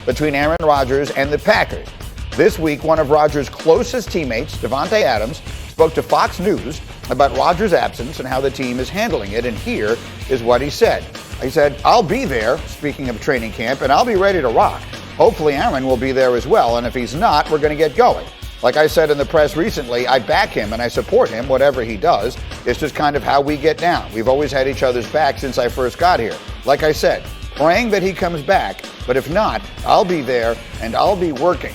between Aaron Rodgers and the Packers. This week, one of Rodgers' closest teammates, Davante Adams, spoke to Fox News about Rodgers' absence and how the team is handling it, and here is what he said. He said, "I'll be there," speaking of training camp, "and I'll be ready to rock. Hopefully Aaron will be there as well, and if he's not, we're going to get going. Like I said in the press recently, I back him and I support him, whatever he does. It's just kind of how we get down. We've always had each other's back since I first got here. Like I said, praying that he comes back, but if not, I'll be there and I'll be working."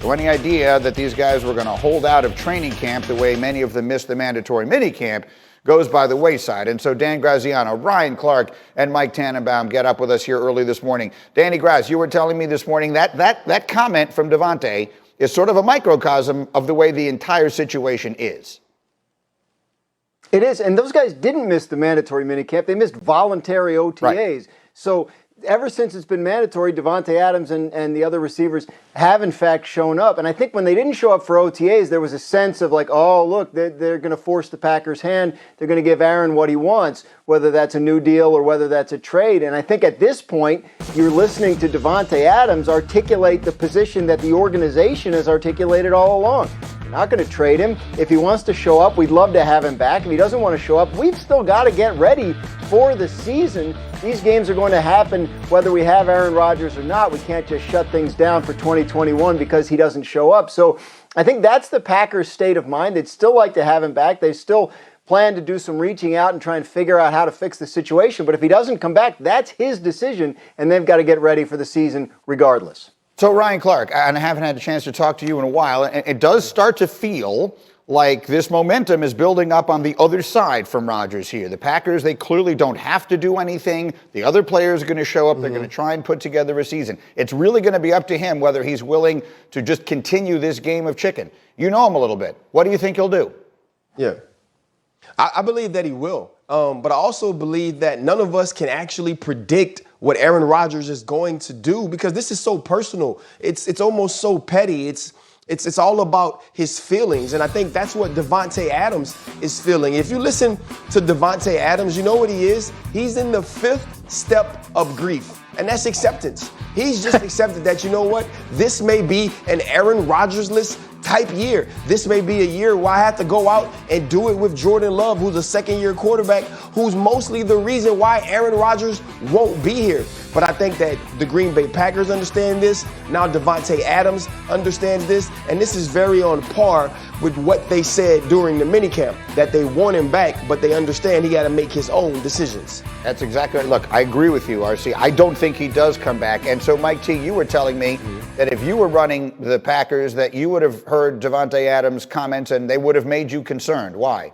So any idea that these guys were going to hold out of training camp the way many of them missed the mandatory minicamp goes by the wayside. And so Dan Graziano, Ryan Clark, and Mike Tannenbaum get up with us here early this morning. Danny Graz, you were telling me this morning that comment from Davante is sort of a microcosm of the way the entire situation is. It is, and those guys didn't miss the mandatory minicamp. They missed voluntary OTAs. Right. So ever since it's been mandatory, Davante Adams and the other receivers have, in fact, shown up. And I think when they didn't show up for OTAs, there was a sense of like, oh, look, they're going to force the Packers' hand. They're going to give Aaron what he wants, whether that's a new deal or whether that's a trade. And I think at this point, you're listening to Davante Adams articulate the position that the organization has articulated all along. We're not going to trade him. If he wants to show up, we'd love to have him back. If he doesn't want to show up, we've still got to get ready for the season. These games are going to happen whether we have Aaron Rodgers or not. We can't just shut things down for 2021 because he doesn't show up. So I think that's the Packers' state of mind. They'd still like to have him back. They still plan to do some reaching out and try and figure out how to fix the situation. But if he doesn't come back, that's his decision, and they've got to get ready for the season regardless. So Ryan Clark, and I haven't had a chance to talk to you in a while, and it does start to feel like this momentum is building up on the other side from Rodgers here. The Packers, they clearly don't have to do anything. The other players are going to show up. They're going to try and put together a season. It's really going to be up to him whether he's willing to just continue this game of chicken. You know him a little bit. What do you think he'll do? Yeah. I believe that he will. But I also believe that none of us can actually predict what Aaron Rodgers is going to do because this is so personal. It's almost so petty. It's all about his feelings, and I think that's what Davante Adams is feeling. If you listen to Davante Adams, you know what he is? He's in the fifth step of grief, and that's acceptance. He's just accepted that, you know what? This may be an Aaron Rodgers-less type year. This may be a year where I have to go out and do it with Jordan Love, who's a second-year quarterback, who's mostly the reason why Aaron Rodgers won't be here. But I think that the Green Bay Packers understand this. Now Davante Adams understands this. And this is very on par with what they said during the minicamp, that they want him back, but they understand he got to make his own decisions. That's exactly right. Look, I agree with you, RC. I don't think he does come back. And so, Mike T., you were telling me that if you were running the Packers, that you would have heard Davante Adams' comments and they would have made you concerned. Why?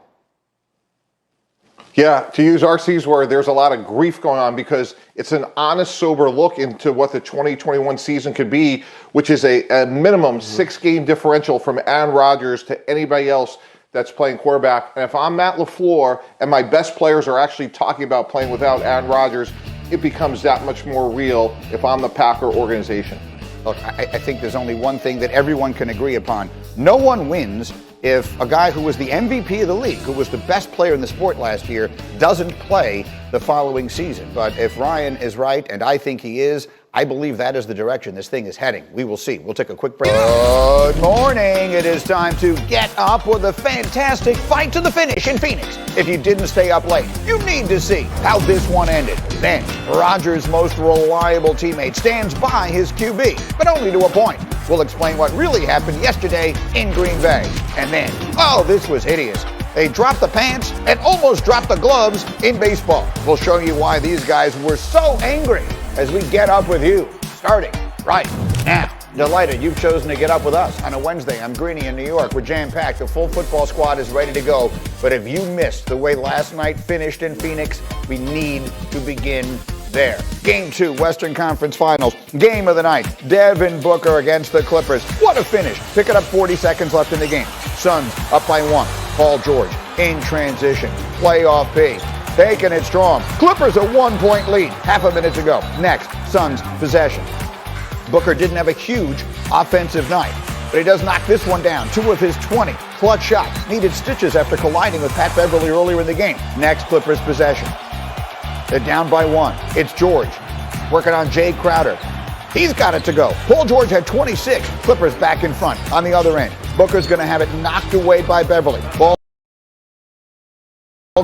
Yeah, to use RC's word, there's a lot of grief going on because it's an honest, sober look into what the 2021 season could be, which is a minimum 6-game differential from Aaron Rodgers to anybody else that's playing quarterback. And if I'm Matt LaFleur and my best players are actually talking about playing without Aaron Rodgers, it becomes that much more real if I'm the Packer organization. Look, I think there's only one thing that everyone can agree upon. No one wins if a guy who was the MVP of the league, who was the best player in the sport last year, doesn't play the following season. But if Ryan is right, and I think he is, I believe that is the direction this thing is heading. We will see. We'll take a quick break. Good morning. It is time to get up with a fantastic fight to the finish in Phoenix. If you didn't stay up late, you need to see how this one ended. Then, Rodgers' most reliable teammate stands by his QB, but only to a point. We'll explain what really happened yesterday in Green Bay. And then, oh, this was hideous. They dropped the pants and almost dropped the gloves in baseball. We'll show you why these guys were so angry as we get up with you, starting right now. Delighted you've chosen to get up with us on a Wednesday. I'm Greeny in New York. We're jam-packed. The full football squad is ready to go. But if you missed the way last night finished in Phoenix, we need to begin there. Game 2, Western Conference Finals. Game of the night, Devin Booker against the Clippers. What a finish. Pick it up 40 seconds left in the game. Suns up by 1. Paul George in transition. Playoff P. Taking it strong. Clippers a 1-point lead. Half a minute to go. Next, Suns possession. Booker didn't have a huge offensive night, but he does knock this one down. 2 of his 20 clutch shots needed stitches after colliding with Pat Beverly earlier in the game. Next, Clippers possession. They're down by 1. It's George working on Jay Crowder. He's got it to go. Paul George had 26. Clippers back in front on the other end. Booker's going to have it knocked away by Beverly. Ball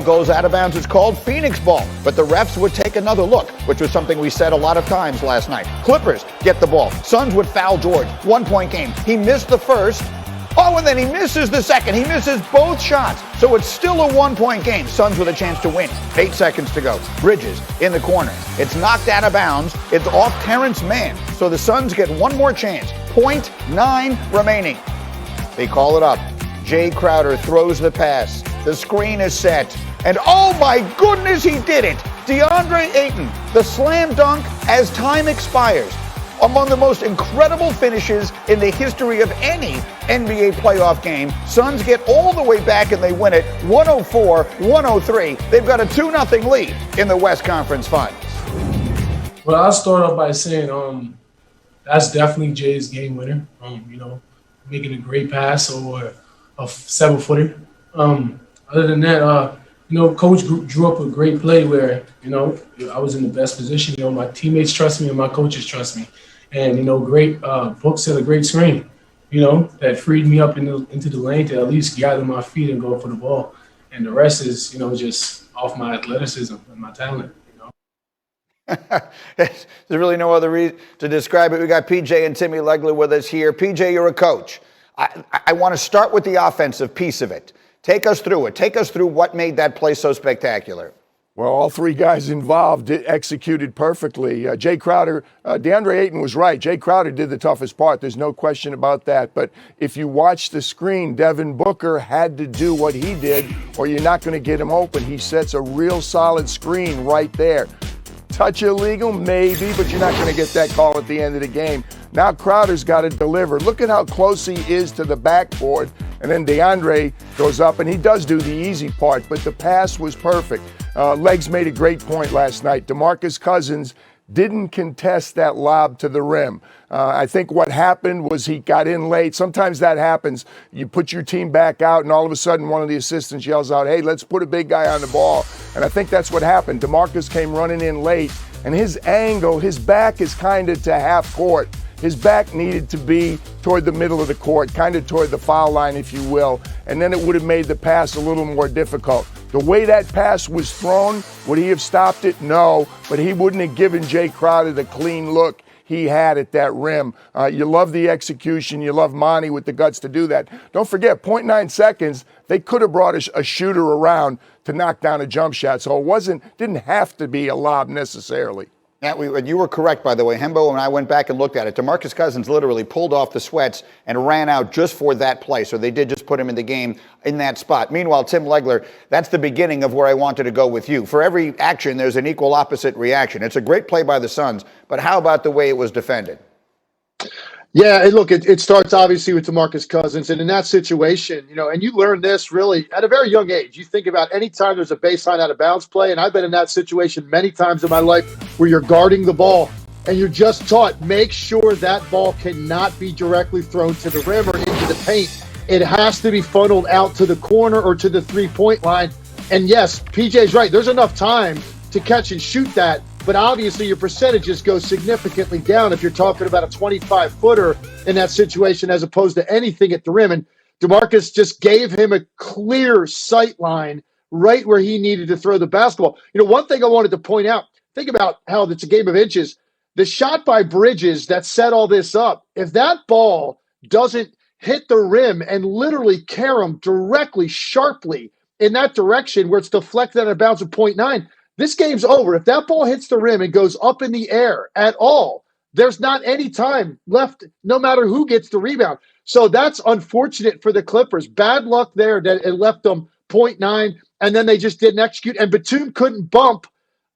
goes out of bounds. It's called Phoenix ball, but the refs would take another look, which was something we said a lot of times last night. Clippers get the ball. Suns would foul George. 1 point game. He missed the first. Oh, and then he misses the second. He misses both shots. So it's still a 1 point game. Suns with a chance to win. 8 seconds to go. Bridges in the corner. It's knocked out of bounds. It's off Terrence Mann. So the Suns get one more chance. 0.9 remaining. They call it up. Jay Crowder throws the pass. The screen is set. And oh my goodness, he did it. DeAndre Ayton, the slam dunk as time expires. Among the most incredible finishes in the history of any NBA playoff game. Suns get all the way back and they win it 104-103. They've got a 2-0 lead in the West Conference Finals. Well, I'll start off by saying that's definitely Jay's game winner. Making a great pass or a 7-footer. Other than that, Coach drew up a great play where, I was in the best position. My teammates trust me and my coaches trust me. And, great Book set a great screen, that freed me up into the lane to at least gather my feet and go for the ball. And the rest is, just off my athleticism and my talent. There's really no other reason to describe it. We got PJ and Timmy Legler with us here. PJ, you're a coach. I want to start with the offensive piece of it. Take us through it. Take us through what made that play so spectacular. Well, all three guys involved executed perfectly. Jay Crowder, DeAndre Ayton was right. Jay Crowder did the toughest part. There's no question about that. But if you watch the screen, Devin Booker had to do what he did or you're not going to get him open. He sets a real solid screen right there. Touch illegal, maybe, but you're not going to get that call at the end of the game. Now Crowder's got to deliver. Look at how close he is to the backboard. And then DeAndre goes up, and he does do the easy part, but the pass was perfect. Legs made a great point last night. DeMarcus Cousins didn't contest that lob to the rim. I think what happened was he got in late. Sometimes that happens. You put your team back out, and all of a sudden one of the assistants yells out, hey, let's put a big guy on the ball. And I think that's what happened. DeMarcus came running in late, and his angle, his back is kind of to half court. His back needed to be toward the middle of the court, kind of toward the foul line, if you will, and then it would have made the pass a little more difficult. The way that pass was thrown, would he have stopped it? No, but he wouldn't have given Jay Crowder the clean look he had at that rim. You love the execution. You love Monty with the guts to do that. Don't forget, 0.9 seconds, they could have brought a shooter around to knock down a jump shot, so it didn't have to be a lob necessarily. And you were correct, by the way. Hembo and I went back and looked at it. DeMarcus Cousins literally pulled off the sweats and ran out just for that play. So they did just put him in the game in that spot. Meanwhile, Tim Legler, that's the beginning of where I wanted to go with you. For every action, there's an equal opposite reaction. It's a great play by the Suns, but how about the way it was defended? Yeah, and look, it starts obviously with DeMarcus Cousins, and in that situation, and you learn this really at a very young age. You think about any time there's a baseline out of bounds play, and I've been in that situation many times in my life where you're guarding the ball and you're just taught, make sure that ball cannot be directly thrown to the rim or into the paint. It has to be funneled out to the corner or to the three-point line. And yes, PJ's right. There's enough time to catch and shoot that. But obviously your percentages go significantly down if you're talking about a 25-footer in that situation as opposed to anything at the rim. And DeMarcus just gave him a clear sight line right where he needed to throw the basketball. One thing I wanted to point out, think about how it's a game of inches. The shot by Bridges that set all this up, if that ball doesn't hit the rim and literally carry him directly, sharply in that direction where it's deflected out of bounds of 0.9, this game's over. If that ball hits the rim and goes up in the air at all, there's not any time left, no matter who gets the rebound. So that's unfortunate for the Clippers. Bad luck there that it left them 0.9, and then they just didn't execute. And Batum couldn't bump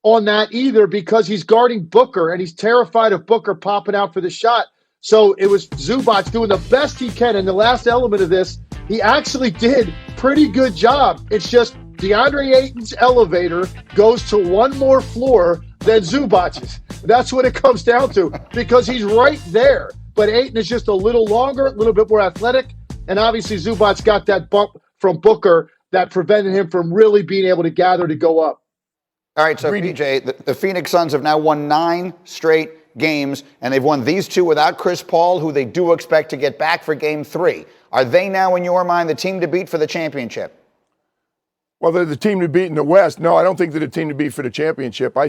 on that either because he's guarding Booker, and he's terrified of Booker popping out for the shot. So it was Zubac doing the best he can. In the last element of this, he actually did pretty good job. It's just DeAndre Ayton's elevator goes to one more floor than Zubac's. That's what it comes down to because he's right there. But Ayton is just a little longer, a little bit more athletic. And obviously Zubac got that bump from Booker that prevented him from really being able to gather to go up. All right, so PJ, the Phoenix Suns have now won 9 straight games, and they've won these 2 without Chris Paul, who they do expect to get back for Game 3. Are they now, in your mind, the team to beat for the championship? Well, they're the team to beat in the West. No, I don't think they're the team to beat for the championship. I